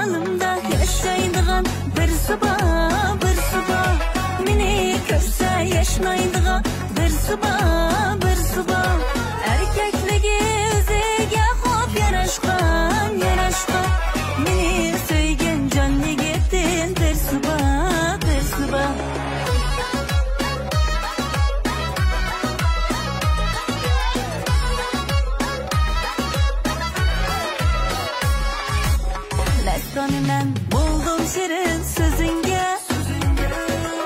Xiyalımda yaşaydigan bir sabah, bir sabah. Meni ko'rsa yashnaydigan bir sabah, bir sabah. Erkekligi o'ziga xo'p yarashgan, yarashgan. Meni sevgan jon yigitin bir sabah, bir sabah. Lastonemen buldum shirin so'zingga,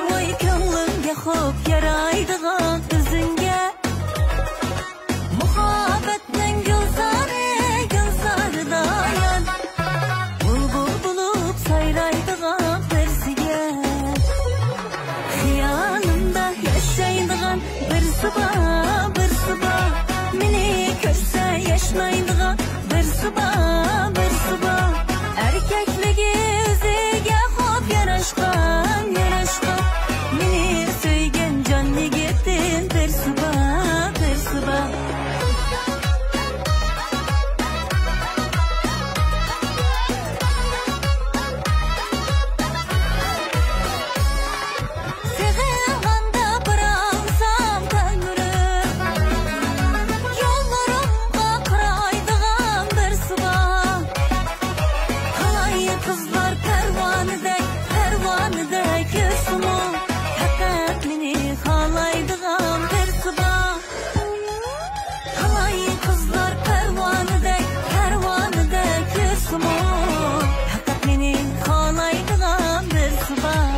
voy ko'nglimga xo'p yaraydigan o'zingga. Muhabbatning gulzori, gulzorida yon, bulbul bo'lib sayraydigan birsiga. Xiyolumda yashaydigan bir sabah, bir sabah. Meni ko'rsa yashnaydigan bir sabah, bir sabah. Erkekligi o'ziga xo'p yarashgan, yarashgan. Meni sevgan jon yigitin bir sabah, bir sabah. Sevganda bıraksam ko'nglim, yo'llarimga qaraydigan bir sabah. Halay kızlar pervanedek, pervanedek yüzümü, fakat meni halaydigan bir sabah. Halay kızlar pervanedek, pervanedek yüzümü, fakat meni halaydigan bir sabah.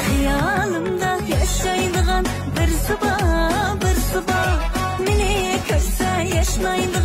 Xiyolumda yashaydigan bir sabah, bir sabah. Meni ko'rsa yashnaydigan